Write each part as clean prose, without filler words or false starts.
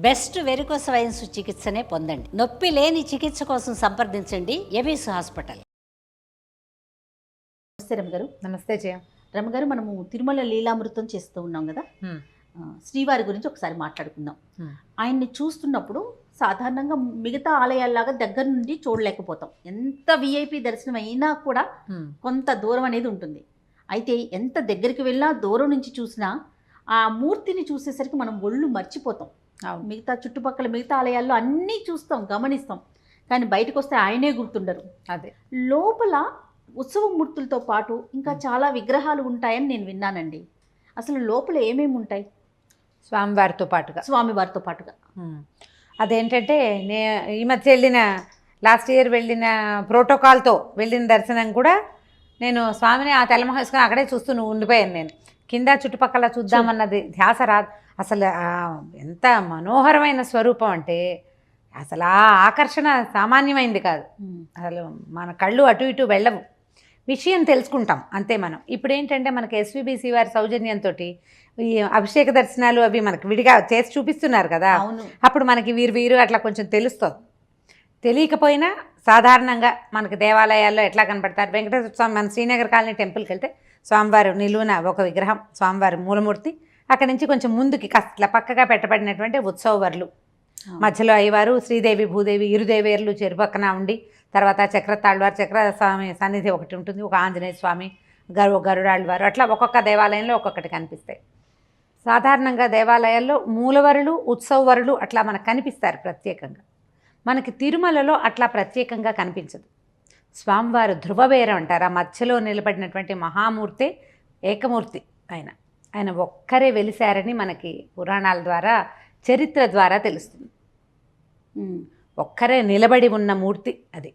Best varicose wines చికిత్సనే పొందండి. నొప్పి లేని చికిత్స కోసం సంప్రదించండి ఎవిస్ హాస్పిటల్. నమస్తే రమగారు. నమస్తే జయ. రమగారు, మనము తిరుమల లీలామృతం చేస్తూ ఉన్నాం కదా, శ్రీవారి గురించి ఒకసారి మాట్లాడుకుందాం. ఆయన్ని చూస్తున్నప్పుడు సాధారణంగా మిగతా ఆలయాల్లాగా దగ్గర నుండి చూడలేకపోతాం. ఎంత విఐపి దర్శనం అయినా కూడా కొంత దూరం అనేది ఉంటుంది. అయితే ఎంత దగ్గరికి వెళ్ళినా దూరం నుంచి చూసినా ఆ మూర్తిని చూసేసరికి మనం ఒళ్ళు మర్చిపోతాం. మిగతా చుట్టుపక్కల మిగతా ఆలయాల్లో అన్నీ చూస్తాం, గమనిస్తాం, కానీ బయటకు వస్తే ఆయనే గుర్తుండరు. అదే లోపల ఉత్సవ మూర్తులతో పాటు ఇంకా చాలా విగ్రహాలు ఉంటాయని నేను విన్నానండి. అసలు లోపల ఏమేమి ఉంటాయి? స్వామివారితో పాటుగా అదేంటంటే ఈ మధ్య వెళ్ళిన లాస్ట్ ఇయర్ వెళ్ళిన ప్రోటోకాల్తో వెళ్ళిన దర్శనం కూడా నేను స్వామిని ఆ తెల్లమహేసుకొని అక్కడే చూస్తూ ఉండిపోయాను. నేను కింద చుట్టుపక్కల చూద్దామన్నది ధ్యాస రాదు. అసలు ఎంత మనోహరమైన స్వరూపం అంటే అసలు ఆ ఆకర్షణ సామాన్యమైంది కాదు. అసలు మన కళ్ళు అటు ఇటు వెళ్ళవు, విషయం తెలుసుకుంటాం అంతే మనం. ఇప్పుడు ఏంటంటే మనకి ఎస్విబిసి వారి సౌజన్యంతో ఈ అభిషేక దర్శనాలు అవి మనకి విడిగా చేసి చూపిస్తున్నారు కదా. అప్పుడు మనకి వీరు అట్లా కొంచెం తెలుస్తుంది. తెలియకపోయినా సాధారణంగా మనకి దేవాలయాల్లో ఎట్లా కనపడతారు, వెంకటేశ్వర స్వామి మన శ్రీనగర్ కాలనీ టెంపుల్కి వెళ్తే స్వామివారు నిలువున ఒక విగ్రహం, స్వామివారి మూలమూర్తి, అక్కడి నుంచి కొంచెం ముందుకి కాస్త పక్కగా పెట్టబడినటువంటి ఉత్సవవర్లు, మధ్యలో అయ్యవారు, శ్రీదేవి భూదేవి ఇరుదేవేర్లు చెరుపక్కన ఉండి, తర్వాత చక్రతాళ్వారు చక్రస్వామి సన్నిధి ఒకటి ఉంటుంది, ఒక ఆంజనేయ స్వామి, గరుడాళ్వారు, అట్లా ఒక్కొక్క దేవాలయంలో ఒక్కొక్కటి కనిపిస్తాయి. సాధారణంగా దేవాలయాల్లో మూలవరులు ఉత్సవవరులు అట్లా మనకు కనిపిస్తారు ప్రత్యేకంగా. మనకి తిరుమలలో అట్లా ప్రత్యేకంగా కనిపించదు. స్వామివారు ధ్రువబేరం అంటారు. ఆ మధ్యలో నిలబడినటువంటి మహామూర్తే ఏకమూర్తి. ఆయన ఒక్కరే వెలిశారని మనకి పురాణాల ద్వారా చరిత్ర ద్వారా తెలుస్తుంది. ఒక్కరే నిలబడి ఉన్న మూర్తి అది.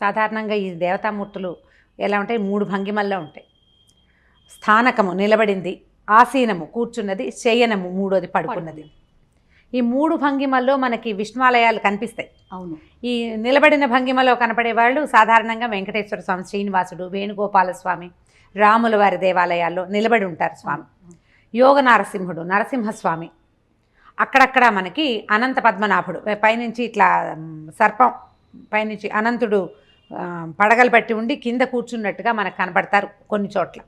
సాధారణంగా ఈ దేవతామూర్తులు ఎలా ఉంటాయి, 3 భంగిమల్లో ఉంటాయి. స్థానకము నిలబడింది, ఆసీనము కూర్చున్నది, శయనము మూడోది పడుకున్నది. ఈ 3 భంగిమల్లో మనకి విష్ణువాలయాలు కనిపిస్తాయి. అవును. ఈ నిలబడిన భంగిమలో కనపడేవాళ్ళు సాధారణంగా వెంకటేశ్వర స్వామి, శ్రీనివాసుడు, వేణుగోపాలస్వామి, రాముల వారి దేవాలయాల్లో నిలబడి ఉంటారు స్వామి. యోగ నారసింహుడు, నరసింహస్వామి, అక్కడక్కడ మనకి అనంత పద్మనాభుడు, పైనుంచి ఇట్లా సర్పం పైనుంచి అనంతుడు పడగలు పట్టి ఉండి కింద కూర్చున్నట్టుగా మనకు కనపడతారు కొన్ని చోట్ల.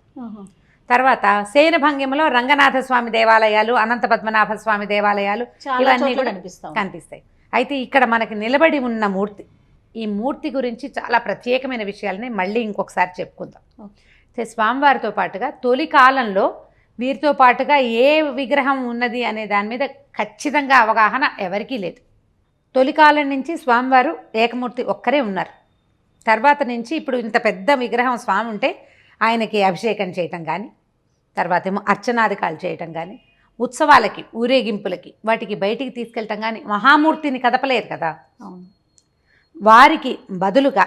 తర్వాత శయన భంగిమలో రంగనాథ స్వామి దేవాలయాలు, అనంత పద్మనాభ స్వామి దేవాలయాలు ఇవన్నీ కూడా కనిపిస్తాయి. అయితే ఇక్కడ మనకి నిలబడి ఉన్న మూర్తి, ఈ మూర్తి గురించి చాలా ప్రత్యేకమైన విషయాలని మళ్ళీ ఇంకొకసారి చెప్పుకుందాం. స్వామివారితో పాటుగా తొలి కాలంలో వీరితో పాటుగా ఏ విగ్రహం ఉన్నది అనే దాని మీద ఖచ్చితంగా అవగాహన ఎవరికీ లేదు. తొలి కాలం నుంచి స్వామివారు ఏకమూర్తి ఒక్కరే ఉన్నారు. తర్వాత నుంచి ఇప్పుడు ఇంత పెద్ద విగ్రహం స్వామి ఉంటే ఆయనకి అభిషేకం చేయటం కానీ, తర్వాత ఏమో అర్చనాధికాలు చేయటం కానీ, ఉత్సవాలకి ఊరేగింపులకి వాటికి బయటికి తీసుకెళ్ళటం కానీ మహామూర్తిని కదపలేరు కదా. వారికి బదులుగా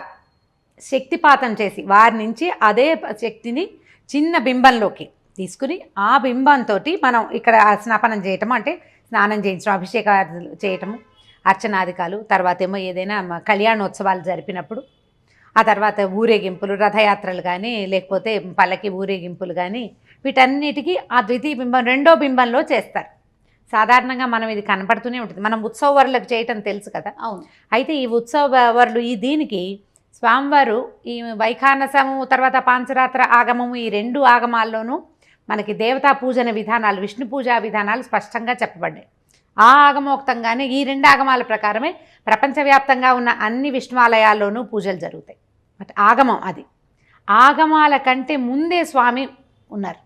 శక్తిపాతం చేసి వారి నుంచి అదే శక్తిని చిన్న బింబంలోకి తీసుకుని ఆ బింబంతో మనం ఇక్కడ స్నాపనం చేయటము, అంటే స్నానం చేయించడం, అభిషేకాలు చేయటము, అర్చనాధికాలు, తర్వాత ఏమో ఏదైనా కళ్యాణోత్సవాలు జరిపినప్పుడు, ఆ తర్వాత ఊరేగింపులు, రథయాత్రలు కానీ, లేకపోతే పల్లకి ఊరేగింపులు కానీ, వీటన్నిటికీ ఆ ద్వితీయ బింబం రెండో బింబంలో చేస్తారు. సాధారణంగా మనం ఇది కనపడుతూనే ఉంటుంది. మనం ఉత్సవవర్లకు చేయటం తెలుసు కదా. అవును. అయితే ఈ ఉత్సవవర్లు దీనికి స్వామివారు ఈ వైఖానసము, తర్వాత పాంచరాత్ర ఆగమము, ఈ 2 ఆగమాల్లోనూ మనకి దేవతా పూజన విధానాలు, విష్ణు పూజా విధానాలు స్పష్టంగా చెప్పబడ్డాయి. ఆ ఆగమోక్తంగానే ఈ 2 ఆగమాల ప్రకారమే ప్రపంచవ్యాప్తంగా ఉన్న అన్ని విష్ణువాలయాల్లోనూ పూజలు జరుగుతాయి. బట్ ఆగమం అది. ఆగమాల కంటే ముందే స్వామి ఉన్నారు.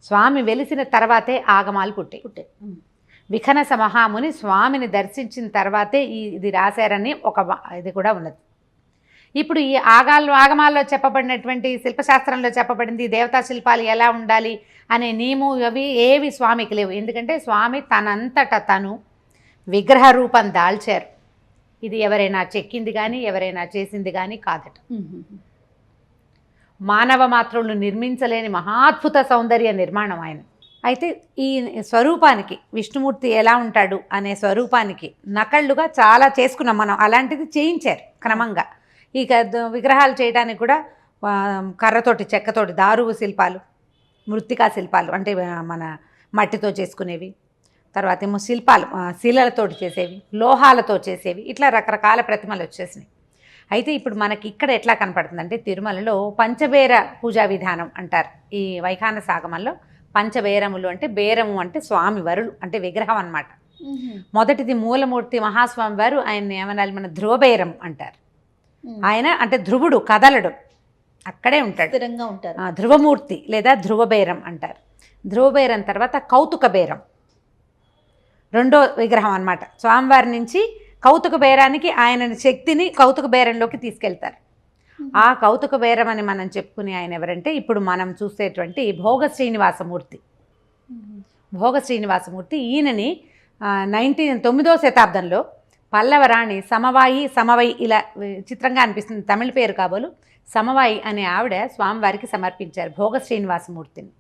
స్వామి వెలిసిన తర్వాతే ఆగమాలు పుట్టాయి. విఖనస మహాముని స్వామిని దర్శించిన తర్వాతే ఇది రాశారని ఒక ఇది కూడా ఉన్నది. ఇప్పుడు ఈ ఆగమాల్లో చెప్పబడినటువంటి శిల్పశాస్త్రంలో చెప్పబడింది దేవతా శిల్పాలు ఎలా ఉండాలి అనే నియమం అవి ఏవి స్వామికి లేవు. ఎందుకంటే స్వామి తనంతట తను విగ్రహ రూపం దాల్చారు. ఇది ఎవరైనా చెక్కింది కానీ ఎవరైనా చేసింది కానీ కాదట. మానవ మాత్రులు నిర్మించలేని మహాద్భుత సౌందర్య నిర్మాణం ఆయన. అయితే ఈ స్వరూపానికి విష్ణుమూర్తి ఎలా ఉంటాడు అనే స్వరూపానికి నకళ్ళుగా చాలా చేసుకున్నాం మనం. అలాంటిది చేయించారు క్రమంగా. ఇక విగ్రహాలు చేయడానికి కూడా కర్రతోటి, చెక్కతోటి దారువు శిల్పాలు, మృత్తికా శిల్పాలు అంటే మన మట్టితో చేసుకునేవి, తర్వాత ఏమో శిల్పాలు శిలలతోటి చేసేవి, లోహాలతో చేసేవి, ఇట్లా రకరకాల ప్రతిమలు వచ్చేసినాయి. అయితే ఇప్పుడు మనకి ఇక్కడ ఎట్లా కనపడుతుందంటే తిరుమలలో పంచబేర పూజా విధానం అంటారు. ఈ వైఖానస ఆగమంలో పంచబేరములు అంటే బేరము అంటే స్వామి వరులు అంటే విగ్రహం అన్నమాట. మొదటిది మూలమూర్తి మహాస్వామి వారు, ఆయన ఏమనాలి మన ధ్రువబేరం అంటారు. ఆయన అంటే ధ్రువుడు కదలడు, అక్కడే ఉంటాడు, స్థిరంగా ఉంటారు. ధ్రువమూర్తి లేదా ధ్రువబేరం అంటారు. ధ్రువబేరం తర్వాత కౌతుక బేరం రెండో విగ్రహం అన్నమాట. స్వామివారి నుంచి కౌతుక బేరానికి ఆయన శక్తిని కౌతుక బేరంలోకి తీసుకెళ్తారు. ఆ కౌతుక బేరం అని మనం చెప్పుకునే ఆయన ఎవరంటే ఇప్పుడు మనం చూసేటువంటి భోగ శ్రీనివాసమూర్తి. భోగ శ్రీనివాసమూర్తి ఈయనని 9వ శతాబ్దంలో పల్లవరాణి సమవై ఇలా చిత్రంగా అనిపిస్తుంది, తమిళ పేరు కాబోలు సమవాయి అనే ఆవిడ స్వామివారికి సమర్పించారు భోగ శ్రీనివాసమూర్తిని.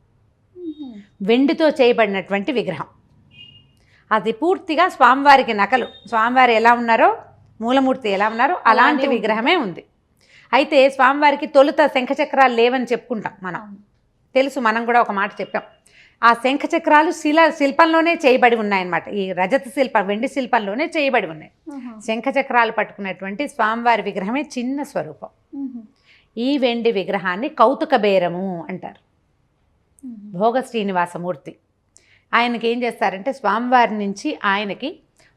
వెండితో చేయబడినటువంటి విగ్రహం అది పూర్తిగా స్వామివారికి నకలు. స్వామివారు ఎలా ఉన్నారో, మూలమూర్తి ఎలా ఉన్నారో అలాంటి విగ్రహమే ఉంది. అయితే స్వామివారికి తొలుత శంఖచక్రాలు లేవని చెప్పుకుంటాం మనం, తెలుసు, మనం కూడా ఒక మాట చెప్పాం. ఆ శంఖచక్రాలు శిల్పంలోనే చేయబడి ఉన్నాయన్నమాట. ఈ రజత శిల్పం, వెండి శిల్పంలోనే చేయబడి ఉన్నాయి. శంఖచక్రాలు పట్టుకున్నటువంటి స్వామివారి విగ్రహమే చిన్న స్వరూపం. ఈ వెండి విగ్రహాన్ని కౌతుక బేరము అంటారు. భోగ శ్రీనివాసమూర్తి ఆయనకి ఏం చేస్తారంటే స్వామివారి నుంచి ఆయనకి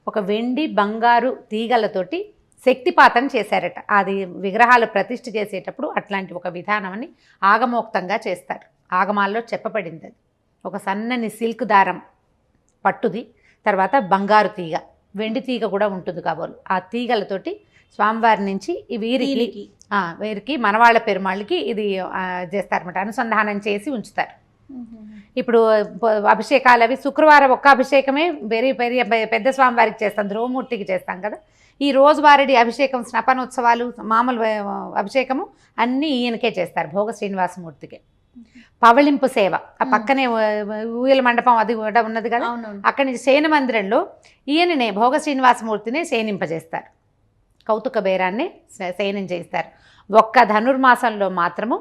ఒక వెండి బంగారు తీగలతోటి శక్తిపాతం చేశారట. అది విగ్రహాలు ప్రతిష్ఠ చేసేటప్పుడు అట్లాంటి ఒక విధానం అని ఆగమోక్తంగా చేస్తారు. ఆగమాల్లో చెప్పబడింది. అది ఒక సన్నని సిల్క్ దారం పట్టుది, తర్వాత బంగారు తీగ, వెండి తీగ కూడా ఉంటుంది కాబోలు. ఆ తీగలతోటి స్వామివారి నుంచి వీరికి మనవాళ్ళ పెరుమాళ్ళకి ఇది చేస్తారన్నమాట, అనుసంధానం చేసి ఉంచుతారు. ఇప్పుడు అభిషేకాలు అవి శుక్రవారం ఒక్క అభిషేకమే పెద్ద స్వామివారికి చేస్తాం, ధ్రువమూర్తికి చేస్తాం కదా. ఈ రోజువారీ అభిషేకం, స్నపనోత్సవాలు, మామూలు అభిషేకము అన్నీ ఈయనకే చేస్తారు, భోగ శ్రీనివాసమూర్తికే. పవళింపు సేవ ఆ పక్కనే ఊయల మండపం అది ఉన్నది కదా, అక్కడి నుంచి శయన మందిరంలో ఈయననే భోగ శ్రీనివాసమూర్తినే శయనింపజేస్తారు. కౌతుక బేరాన్ని శయనం చేయిస్తారు. ఒక్క ధనుర్మాసంలో మాత్రము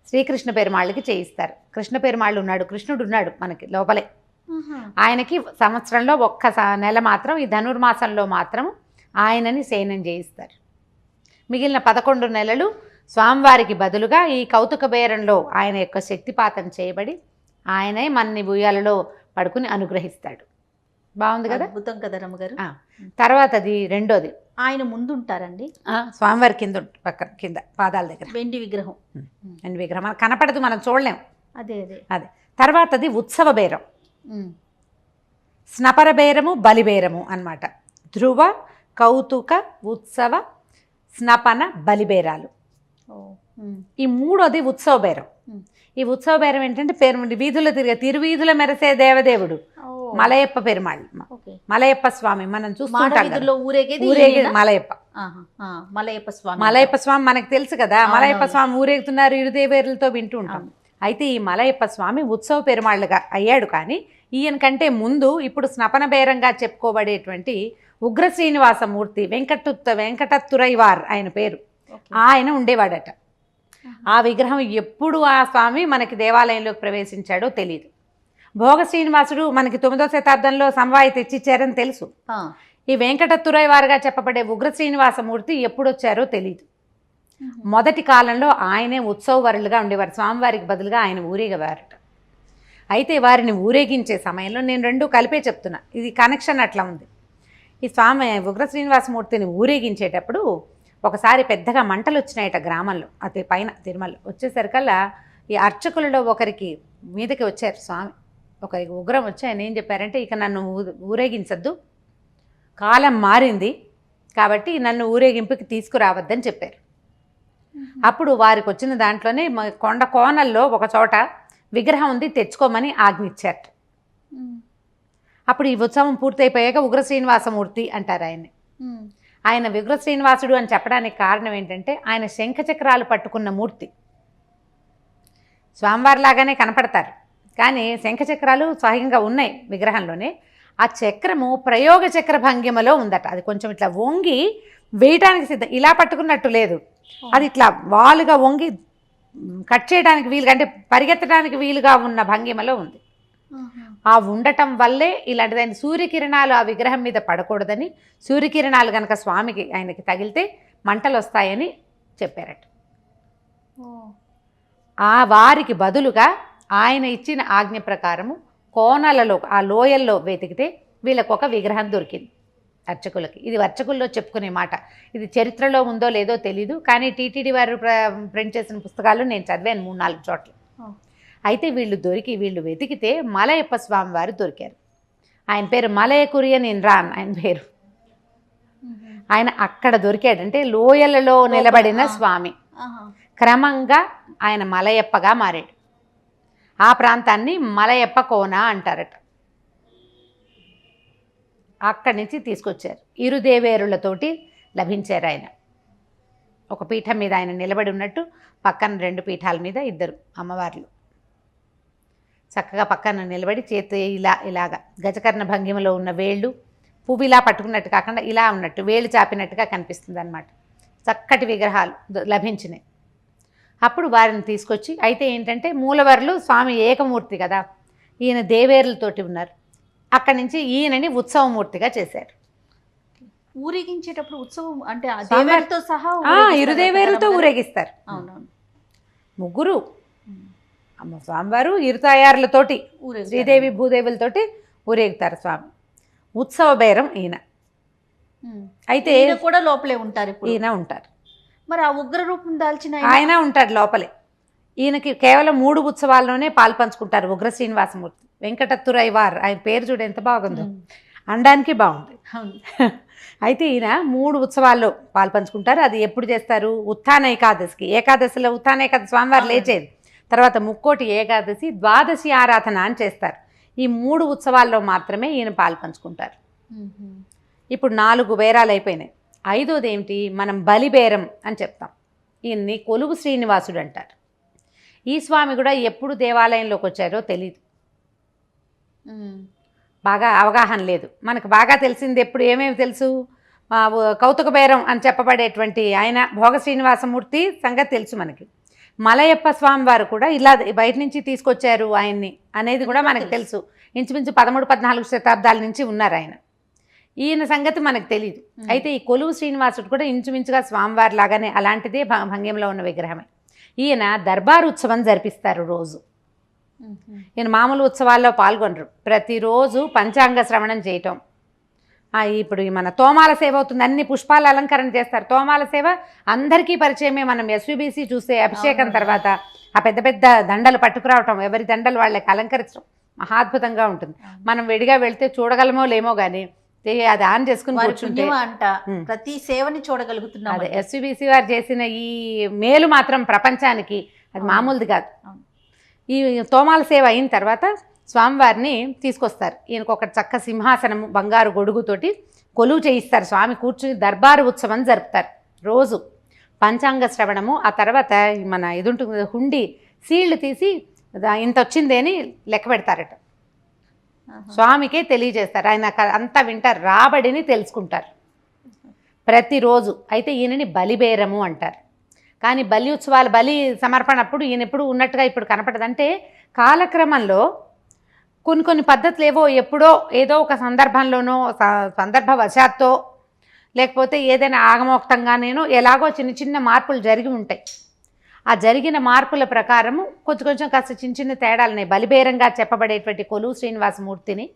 శ్రీకృష్ణ పెరుమాళ్ళకి చేయిస్తారు. కృష్ణ పెరుమాళ్ళు ఉన్నాడు, కృష్ణుడు ఉన్నాడు మనకి లోపలే. ఆయనకి సంవత్సరంలో ఒక్క నెల మాత్రం ఈ ధనుర్మాసంలో మాత్రం ఆయనని శయనం చేయిస్తారు. మిగిలిన 11 నెలలు స్వామివారికి బదులుగా ఈ కౌతుక బేరంలో ఆయన యొక్క శక్తిపాతం చేయబడి ఆయనే మన్ని ఉయ్యాలలో పడుకుని అనుగ్రహిస్తాడు. బాగుంది కదా, అద్భుతం కదా రమ్మగారు. తర్వాత అది రెండోది, ఆయన ముందు ఉంటారండి స్వామివారి పక్కన కింద పాదాల దగ్గర వెండి విగ్రహం. వెండి విగ్రహం మనకు కనపడదు, మనం చూడలేం. అదే తర్వాతది ఉత్సవ బేరం, స్నపర బేరము, బలిబేరము అన్నమాట. ధ్రువ, కౌతుక, ఉత్సవ, స్నపన, బలిబేరాలు. ఈ మూడోది ఉత్సవ బేరం. ఈ ఉత్సవ బేరం ఏంటంటే వీధుల తిరువీధుల మెరసే దేవదేవుడు మలయప్ప పెరుమాళ్, మలయప్ప స్వామి మనం చూస్తుంటాం మలయప్ప స్వామి మనకు తెలుసు కదా. మలయప్ప స్వామి ఊరేగుతున్నారు ఇరుదేవేరులతో వింటూ ఉంటాం. అయితే ఈ మలయప్ప స్వామి ఉత్సవ పెరుమాళ్ళుగా అయ్యాడు. కానీ ఈయనకంటే ముందు ఇప్పుడు స్నపన బేరంగా చెప్పుకోబడేటువంటి ఉగ్ర శ్రీనివాసమూర్తి వెంకటత్తురైవార్ ఆయన పేరు, ఆయన ఉండేవాడట. ఆ విగ్రహం ఎప్పుడు ఆ స్వామి మనకి దేవాలయంలోకి ప్రవేశించాడో తెలియదు. భోగ శ్రీనివాసుడు మనకి 9వ శతాబ్దంలో సమవాయి తెచ్చిచ్చారని తెలుసు. ఈ వెంకటత్తురైవారుగా చెప్పబడే ఉగ్ర శ్రీనివాసమూర్తి ఎప్పుడు వచ్చారో తెలియదు. మొదటి కాలంలో ఆయనే ఉత్సవవరులుగా ఉండేవారు, స్వామివారికి బదులుగా ఆయన ఊరేగేవారట. అయితే వారిని ఊరేగించే సమయంలో నేను రెండు కలిపే చెప్తున్నా, ఇది కనెక్షన్ అట్లా ఉంది. ఈ స్వామి ఉగ్ర శ్రీనివాసమూర్తిని ఊరేగించేటప్పుడు ఒకసారి పెద్దగా మంటలు వచ్చినాయట గ్రామంలో, అతి పైన తిరుమలలో. వచ్చేసరికల్లా ఈ అర్చకులలో ఒకరికి మీదకి వచ్చారు స్వామి, ఒకరికి ఉగ్రం వచ్చి ఆయన ఏం చెప్పారంటే, ఇక నన్ను ఊరేగించద్దు, కాలం మారింది కాబట్టి నన్ను ఊరేగింపుకి తీసుకురావద్దని చెప్పారు. అప్పుడు వారికి వచ్చిన దాంట్లోనే కొండ కోనల్లో ఒక చోట విగ్రహం ఉంది, తెచ్చుకోమని ఆజ్ఞించారు. అప్పుడు ఈ ఉత్సవం పూర్తయిపోయాక ఉగ్ర శ్రీనివాసమూర్తి అంటారు ఆయన్ని. ఆయన ఉగ్ర శ్రీనివాసుడు అని చెప్పడానికి కారణం ఏంటంటే ఆయన శంఖచక్రాలు పట్టుకున్న మూర్తి. స్వామివారిలాగానే కనపడతారు కానీ శంఖచక్రాలు స్వయంగా ఉన్నాయి విగ్రహంలోనే. ఆ చక్రము ప్రయోగ చక్ర భంగిమలో ఉందట. అది కొంచెం ఇట్లా వంగి వేయటానికి సిద్ధం, ఇలా పట్టుకున్నట్టు లేదు, అది ఇట్లా వాలుగా వంగి కట్ చేయడానికి వీలుగా, అంటే పరిగెత్తడానికి వీలుగా ఉన్న భంగిమలో ఉంది. ఆ ఉండటం వల్లే ఇలాంటిదైన సూర్యకిరణాలు ఆ విగ్రహం మీద పడకూడదని, సూర్యకిరణాలు కనుక స్వామికి ఆయనకి తగిలితే మంటలు వస్తాయని చెప్పారట. ఆ వారికి బదులుగా ఆయన ఇచ్చిన ఆజ్ఞ ప్రకారము కోనలలో ఆ లోయల్లో వెతికితే వీళ్ళకు ఒక విగ్రహం దొరికింది అర్చకులకి. ఇది అర్చకుల్లో చెప్పుకునే మాట. ఇది చరిత్రలో ఉందో లేదో తెలీదు, కానీ టీటీడీ వారు ప్రింట్ చేసిన పుస్తకాలు నేను చదివాను 3-4 చోట్ల. అయితే వీళ్ళు వెతికితే మలయప్ప స్వామి వారు దొరికారు. ఆయన పేరు మలయకురియన్ ఇన్రాన్ ఆయన పేరు. ఆయన అక్కడ దొరికాడు. అంటే లోయలలో నిలబడిన స్వామి. క్రమంగా ఆయన మలయప్పగా మారాడు. ఆ ప్రాంతాన్ని మలయప్ప కోన అంటారట. అక్కడి నుంచి తీసుకొచ్చారు. ఇరుదేవేరులతోటి లభించారు ఆయన. ఒక పీఠం మీద ఆయన నిలబడి ఉన్నట్టు, పక్కన 2 పీఠాల మీద 2 అమ్మవార్లు చక్కగా పక్కన నిలబడి చేతి ఇలాగా గజకర్ణ భంగిమలో ఉన్న వేళ్ళు పువ్వు ఇలా పట్టుకున్నట్టు కాకుండా ఇలా ఉన్నట్టు వేళ్ళు చాపినట్టుగా కనిపిస్తుంది అన్నమాట. చక్కటి విగ్రహాలు లభించినాయి. అప్పుడు వారిని తీసుకొచ్చి, అయితే ఏంటంటే మూలవర్లు స్వామి ఏకమూర్తి కదా, ఈయన దేవేరులతోటి ఉన్నారు. అక్కడి నుంచి ఈయనని ఉత్సవమూర్తిగా చేశారు. ఊరేగించేటప్పుడు ఉత్సవం అంటే దేవేరులతో సహా ఇరుదేవేరులతో ఊరేగిస్తారు. అవునవును. ముగ్గురు స్వామివారు ఇరుతాయారులతోటి శ్రీదేవి భూదేవులతోటి ఊరేగుతారు స్వామి. ఉత్సవ బేరం ఈయన. అయితే కూడా లోపలే ఉంటారు. ఈయన ఉంటారు. మరి ఆ ఉగ్ర రూపం దాల్చిన ఆయన ఉంటాడు లోపలే. ఈయనకి కేవలం 3 ఉత్సవాల్లోనే పాల్పంచుకుంటారు ఉగ్ర శ్రీనివాసమూర్తి. వెంకటత్తురైవార్ ఆయన పేరు చూడ ఎంత బాగుందో, అనడానికి బాగుంది. అయితే ఈయన 3 ఉత్సవాల్లో పాల్పంచుకుంటారు. అది ఎప్పుడు చేస్తారు? ఉత్థాన ఏకాదశికి. ఏకాదశిలో ఉత్థాన ఏకాదశి స్వామివారు లేచేది. తర్వాత ముక్కోటి ఏకాదశి, ద్వాదశి ఆరాధన అని చేస్తారు. ఈ 3 ఉత్సవాల్లో మాత్రమే ఈయన పాల్పంచుకుంటారు. ఇప్పుడు 4 బేరాలు అయిపోయినాయి. 5వది ఏమిటి? మనం బలిబేరం అని చెప్తాం. ఈయన్ని కొలువు శ్రీనివాసుడు అంటారు. ఈ స్వామి కూడా ఎప్పుడు దేవాలయంలోకి వచ్చారో తెలియదు, బాగా అవగాహన లేదు. మనకు బాగా తెలిసింది ఎప్పుడు ఏమేమి తెలుసు? కౌతుక బేరం అని చెప్పబడేటువంటి ఆయన భోగ శ్రీనివాసమూర్తి సంగతి తెలుసు మనకి. మలయప్ప స్వామి వారు కూడా ఇలా బయట నుంచి తీసుకొచ్చారు ఆయన్ని అనేది కూడా మనకు తెలుసు. ఇంచుమించు 13-14 శతాబ్దాల నుంచి ఉన్నారు ఆయన. ఈయన సంగతి మనకు తెలియదు. అయితే ఈ కొలువు శ్రీనివాసుడు కూడా ఇంచుమించుగా స్వామివారి లాగానే అలాంటిదే భంగ్యంలో ఉన్న విగ్రహమే. ఈయన దర్బారు ఉత్సవం జరిపిస్తారు రోజు. ఈయన మామూలు ఉత్సవాల్లో పాల్గొనరు. ప్రతిరోజు పంచాంగ శ్రవణం చేయటం. ఇప్పుడు మన తోమాల సేవ అవుతుంది, అన్ని పుష్పాల అలంకరణ చేస్తారు. తోమాల సేవ అందరికీ పరిచయమే. మనం ఎస్విబిసి చూస్తే అభిషేకం తర్వాత ఆ పెద్ద పెద్ద దండలు పట్టుకురావటం, ఎవరి దండలు వాళ్ళకి అలంకరించడం మహాద్భుతంగా ఉంటుంది. మనం విడిగా వెళ్తే చూడగలమో లేమో కానీ అది ఆన్ చేసుకుని కూర్చుంటే ప్రతి సేవని చూడగలుగుతున్నాం. అదే ఎస్విబిసి వారు చేసిన ఈ మేలు మాత్రం ప్రపంచానికి అది మామూలుది కాదు. ఈ తోమాల సేవ అయిన తర్వాత స్వామివారిని తీసుకొస్తారు. ఈయనకు ఒక చక్క సింహాసనము బంగారు గొడుగుతోటి కొలువు చేయిస్తారు. స్వామి కూర్చుని దర్బారు ఉత్సవం జరుపుతారు. రోజు పంచాంగ శ్రవణము, ఆ తర్వాత మన ఇది ఉంటుంది హుండి సీళ్లు తీసి ఇంత వచ్చింది అని లెక్క పెడతారట. స్వామికే తెలియజేస్తారు. ఆయన అంతా వింటారు, రాబడిని తెలుసుకుంటారు ప్రతిరోజు. అయితే ఈయనని బలిబేరము అంటారు. కానీ బలి ఉత్సవాలు, బలి సమర్పణ అప్పుడు ఈయన ఎప్పుడు ఉన్నట్టుగా ఇప్పుడు కనపడదంటే కాలక్రమంలో కొన్ని పద్ధతులు ఏవో ఎప్పుడో ఏదో ఒక సందర్భంలోనో సందర్భవశాత్తో లేకపోతే ఏదైనా ఆగమోక్తంగానేనో ఎలాగో చిన్న చిన్న మార్పులు జరిగి ఉంటాయి. ఆ జరిగిన మార్పుల ప్రకారము కొంచెం కాస్త చిన్న తేడాలున్నాయి. బలిబేరంగా చెప్పబడేటువంటి కొలువు శ్రీనివాసమూర్తిని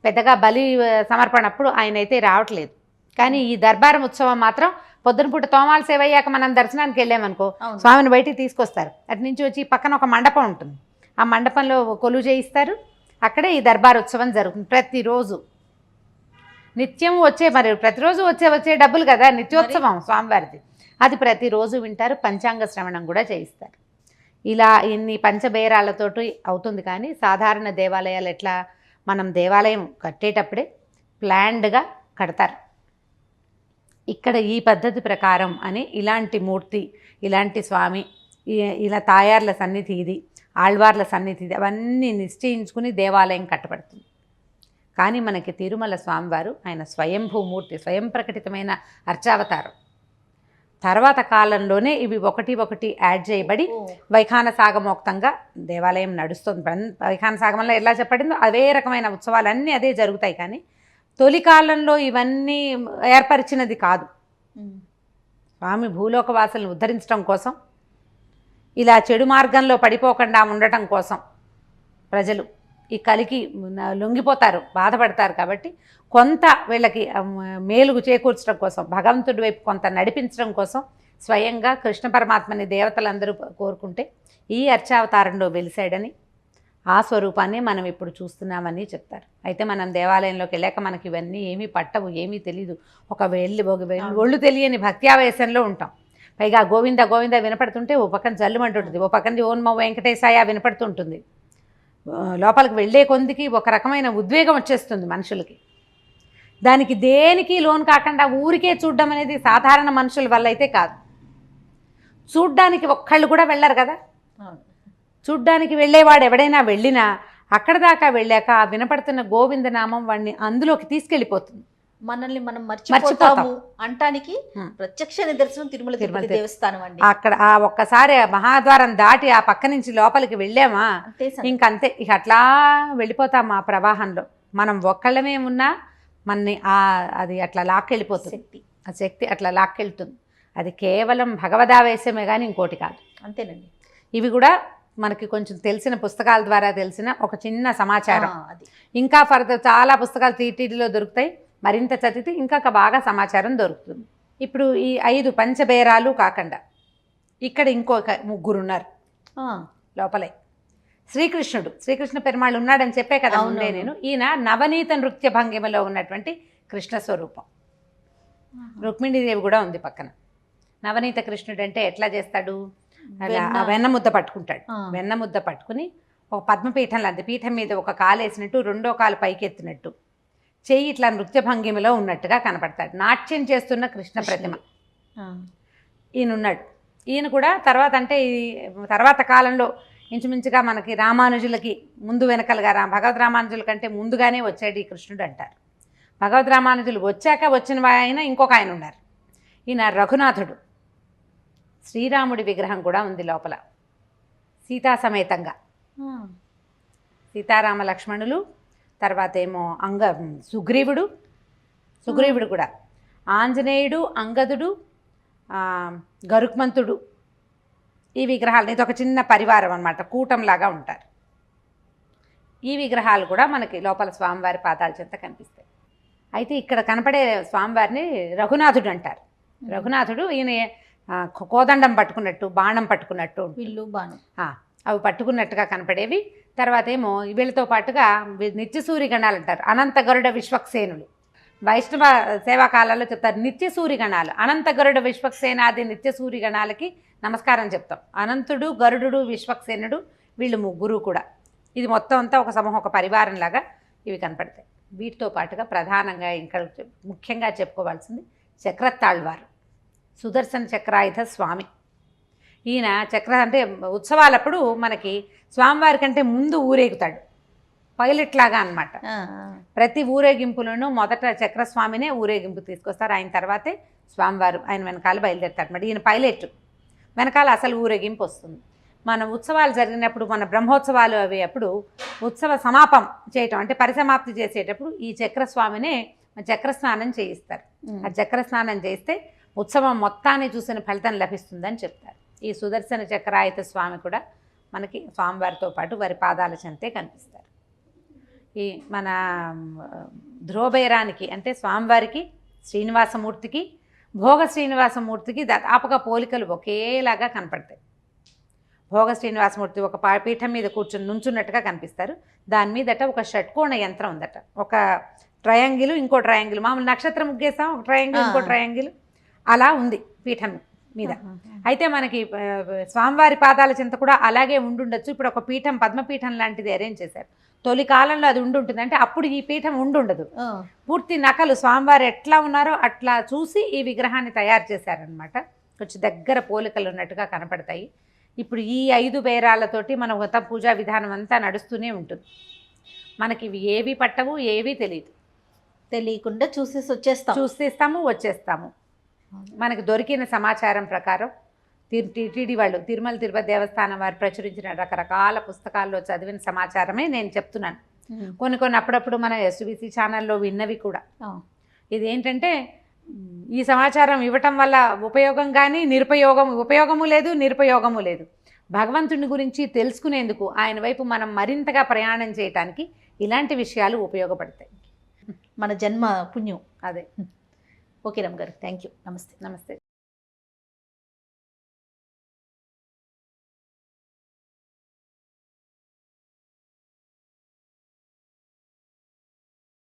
పెద్దగా బలి సమర్పణప్పుడు ఆయన అయితే రావట్లేదు. కానీ ఈ దర్బారం ఉత్సవం మాత్రం పొద్దున పూట తోమాల సేవ అయ్యాక మనం దర్శనానికి వెళ్ళామనుకో స్వామిని బయటికి తీసుకొస్తారు. అటు నుంచి వచ్చి పక్కన ఒక మండపం ఉంటుంది, ఆ మండపంలో కొలువు చేయిస్తారు. అక్కడే ఈ దర్బార్ ఉత్సవం జరుగుతుంది ప్రతిరోజు. నిత్యం మరి ప్రతిరోజు వచ్చే డబ్బులు కదా నిత్యోత్సవం స్వామివారిది. అది ప్రతిరోజు వింటారు. పంచాంగ శ్రవణం కూడా చేయిస్తారు. ఇలా ఇన్ని పంచబేరాలతోటి అవుతుంది. కానీ సాధారణ దేవాలయాలు ఎట్లా, మనం దేవాలయం కట్టేటప్పుడే ప్లాన్డ్గా కడతారు. ఇక్కడ ఈ పద్ధతి ప్రకారం అని ఇలాంటి మూర్తి, ఇలాంటి స్వామి, ఇలా తాయార్ల సన్నిధి ఇది, ఆళ్వార్ల సన్నిధి ఇది, అవన్నీ నిశ్చయించుకుని దేవాలయం కట్టబడుతుంది. కానీ మనకి తిరుమల స్వామివారు ఆయన స్వయంభూమూర్తి, స్వయం ప్రకటితమైన అర్చావతారం. తర్వాత కాలంలోనే ఇవి ఒకటి ఒకటి యాడ్ చేయబడి ఓ. వైఖాన సాగమోక్తంగా దేవాలయం నడుస్తుంది. వైఖాన సాగమంలో ఎలా చెప్పబడిందో అవే రకమైన ఉత్సవాలన్నీ అదే జరుగుతాయి. కానీ తొలి కాలంలో ఇవన్నీ ఏర్పరిచినది కాదు. స్వామి భూలోకవాసులను ఉద్ధరించడం కోసం, ఇలా చెడు మార్గంలో పడిపోకుండా ఉండటం కోసం ప్రజలు ఈ కలికి లొంగిపోతారు, బాధపడతారు. కాబట్టి కొంత వీళ్ళకి మేలుగు చేకూర్చడం కోసం, భగవంతుడి వైపు కొంత నడిపించడం కోసం స్వయంగా కృష్ణ పరమాత్మని దేవతలందరూ కోరుకుంటే ఈ అర్చావతారంలో వెలిసాడని, ఆ స్వరూపాన్ని మనం ఇప్పుడు చూస్తున్నామని చెప్తారు. అయితే మనం దేవాలయంలోకి వెళ్ళాక మనకి ఇవన్నీ ఏమీ పట్టవు, ఏమీ తెలీదు. ఒక ఒళ్ళు తెలియని భక్త్యావేశంలో ఉంటాం. పైగా గోవింద గోవింద వినపడుతుంటే ఓ పక్కన జల్లుమంటుంటుంది, ఓ పక్కన ఓం నమో వెంకటేశాయ వినపడుతుంటుంది. లోపలికి వెళ్ళే కొందికి ఒక రకమైన ఉద్వేగం వచ్చేస్తుంది మనుషులకి. దానికి దేనికి లోన్ కాకుండా ఊరికే చూడడం అనేది సాధారణ మనుషుల వల్ల అయితే కాదు. చూడ్డానికి ఒక్కళ్ళు కూడా వెళ్ళరు కదా. చూడ్డానికి వెళ్ళేవాడు ఎవడైనా వెళ్ళినా అక్కడ దాకా వెళ్ళాక ఆ వినపడుతున్న గోవిందనామం వాడిని అందులోకి తీసుకెళ్ళిపోతుంది. మనల్ని మనం మర్చిపోతాము అంటానికి ప్రత్యక్ష నిదర్శనం తిరుమల తిరుపతి దేవస్థానం అండి. అక్కడ ఆ ఒక్కసారి మహాద్వారం దాటి ఆ పక్క నుంచి లోపలికి వెళ్ళామా ఇంకంతే, ఇక అట్లా వెళ్ళిపోతాం ఆ ప్రవాహంలో. మనం ఒక్కళ్ళమే ఉన్నా మనని అది అట్లా లాక్కెళ్ళిపోతుంది. ఆ శక్తి అట్లా లాక్కెళ్తుంది. అది కేవలం భగవదావేశమే కానీ ఇంకోటి కాదు. అంతేనండి. ఇవి కూడా మనకి కొంచెం తెలిసిన పుస్తకాల ద్వారా తెలిసిన ఒక చిన్న సమాచారం. ఇంకా ఫర్దర్ చాలా పుస్తకాలు టీటీడీలో దొరుకుతాయి. మరింత చదివితే ఇంకా బాగా సమాచారం దొరుకుతుంది. ఇప్పుడు ఈ 5 పంచబేరాలు కాకుండా ఇక్కడ ఇంకొక 3 ఉన్నారు లోపలే. శ్రీకృష్ణ పెరుమాళ్ళు ఉన్నాడని చెప్పే కదా ఉండే నేను. ఈయన నవనీత నృత్య భంగిమలో ఉన్నటువంటి కృష్ణ స్వరూపం. రుక్మిణీదేవి కూడా ఉంది పక్కన. నవనీత కృష్ణుడు అంటే ఎట్లా చేస్తాడు, అలా వెన్నముద్ద పట్టుకుంటాడు. వెన్నముద్ద పట్టుకుని ఒక పద్మపీఠం లాంటి పీఠం మీద ఒక కాలు వేసినట్టు, రెండో కాలు పైకెత్తినట్టు చెయ్యి ఇట్లా నృత్య భంగిమలో ఉన్నట్టుగా కనపడతాడు. నాట్యం చేస్తున్న కృష్ణ ప్రతిమ ఈయనున్నాడు. ఈయన కూడా తర్వాత అంటే తర్వాత కాలంలో ఇంచుమించుగా మనకి రామానుజులకి ముందు వెనకలుగా భగవద్ రామానుజుల కంటే ముందుగానే వచ్చాడు ఈ కృష్ణుడు అంటారు. భగవద్ రామానుజులు వచ్చాక వచ్చిన ఆయన ఇంకొక ఆయన ఉన్నారు. ఈయన రఘునాథుడు. శ్రీరాముడి విగ్రహం కూడా ఉంది లోపల సీతా సమేతంగా. సీతారామ లక్ష్మణులు, తర్వాత ఏమో సుగ్రీవుడు కూడా, ఆంజనేయుడు, అంగదుడు, గరుక్మంతుడు, ఈ విగ్రహాలు. ఇది ఒక చిన్న పరివారం అన్నమాట, కూటంలాగా ఉంటారు. ఈ విగ్రహాలు కూడా మనకి లోపల స్వామివారి పాదాల చెంత కనిపిస్తాయి. అయితే ఇక్కడ కనపడే స్వామివారిని రఘునాథుడు అంటారు. రఘునాథుడు ఈయన కోదండం పట్టుకున్నట్టు, బాణం పట్టుకున్నట్టు, విల్లు బాణం అవి పట్టుకున్నట్టుగా కనపడేవి. తర్వాత ఏమో వీళ్ళతో పాటుగా నిత్యసూరి గణాలు అంటారు. అనంత గరుడ విశ్వక్సేనులు వైష్ణవ సేవా కాలాల్లో చెప్తారు. నిత్యసూరి గణాలు, అనంత గరుడ విశ్వక్సేనాది నిత్యసూరి గణాలకి నమస్కారం చెప్తాం. అనంతుడు, గరుడు, విశ్వక్సేనుడు వీళ్ళు 3 కూడా. ఇది మొత్తం అంతా ఒక సమూహం, ఒక పరివారంలాగా ఇవి కనపడతాయి. వీటితో పాటుగా ప్రధానంగా ఇంకా ముఖ్యంగా చెప్పుకోవాల్సింది చక్రతాళ్వారు, సుదర్శన చక్రాయుధ స్వామి. ఈయన చక్ర అంటే ఉత్సవాలప్పుడు మనకి స్వామివారి కంటే ముందు ఊరేగుతాడు, పైలట్ లాగా అనమాట. ప్రతి ఊరేగింపులను మొదట చక్రస్వామినే ఊరేగింపు తీసుకొస్తారు. ఆయన తర్వాతే స్వామివారు ఆయన వెనకాల బయలుదేరుతారు అనమాట. ఈయన పైలట్, వెనకాల అసలు ఊరేగింపు వస్తుంది. మన ఉత్సవాలు జరిగినప్పుడు, మన బ్రహ్మోత్సవాలు అవి అప్పుడు ఉత్సవ సమాపం చేయటం అంటే పరిసమాప్తి చేసేటప్పుడు ఈ చక్రస్వామినే చక్రస్నానం చేయిస్తారు. ఆ చక్రస్నానం చేస్తే ఉత్సవం మొత్తాన్ని చూసిన ఫలితం లభిస్తుందని చెప్తారు. ఈ సుదర్శన చక్రాయుధ స్వామి కూడా మనకి స్వామివారితో పాటు వారి పాదాల చెంతే కనిపిస్తారు. ఈ మన ధ్రువబేరానికి అంటే స్వామివారికి, శ్రీనివాసమూర్తికి, భోగ శ్రీనివాసమూర్తికి దాదాపుగా పోలికలు ఒకేలాగా కనపడతాయి. భోగ శ్రీనివాసమూర్తి ఒక పీఠం మీద కూర్చొని నుంచున్నట్టుగా కనిపిస్తారు. దాని మీదట ఒక షట్కోణ యంత్రం ఉందట. ఒక ట్రయాంగిల్, ఇంకో ట్రయాంగిల్, మామూలు నక్షత్రం ముగ్గేస్తాం, ఒక ట్రయాంగిల్, ఇంకో ట్రయాంగిల్, అలా ఉంది పీఠం మీద. అయితే మనకి స్వామివారి పాదాల చెంత కూడా అలాగే ఉండుండొచ్చు. ఇప్పుడు ఒక పీఠం, పద్మపీఠం లాంటిది అరేంజ్ చేశారు. తొలి కాలంలో అది ఉండుంటుంది, అంటే అప్పుడు ఈ పీఠం ఉండుండదు. పూర్తి నకలు స్వామివారు ఎట్లా ఉన్నారో అట్లా చూసి ఈ విగ్రహాన్ని తయారు చేశారనమాట. కొంచెం దగ్గర పోలికలు ఉన్నట్టుగా కనపడతాయి. ఇప్పుడు ఈ 5 బేరాలతోటి మన వ్రత పూజా విధానం అంతా నడుస్తూనే ఉంటుంది. మనకి ఇవి ఏవి పట్టవు, ఏవి తెలియదు, తెలియకుండా చూసేస్తాము, వచ్చేస్తాము. మనకు దొరికిన సమాచారం ప్రకారం టీటీడీ వాళ్ళు తిరుమల తిరుపతి దేవస్థానం వారు ప్రచురించిన రకరకాల పుస్తకాల్లో చదివిన సమాచారమే నేను చెప్తున్నాను. కొన్ని అప్పుడప్పుడు మన ఎస్బీసీ ఛానల్లో విన్నవి కూడా. ఇదేంటంటే ఈ సమాచారం ఇవ్వటం వల్ల ఉపయోగం కానీ ఉపయోగము లేదు, నిరుపయోగము లేదు. భగవంతుని గురించి తెలుసుకునేందుకు ఆయన వైపు మనం మరింతగా ప్రయాణం చేయటానికి ఇలాంటి విషయాలు ఉపయోగపడతాయి. మన జన్మ పుణ్యం అదే. ఓకే రమ్మ గారు, థ్యాంక్ యూ. నమస్తే. నమస్తే.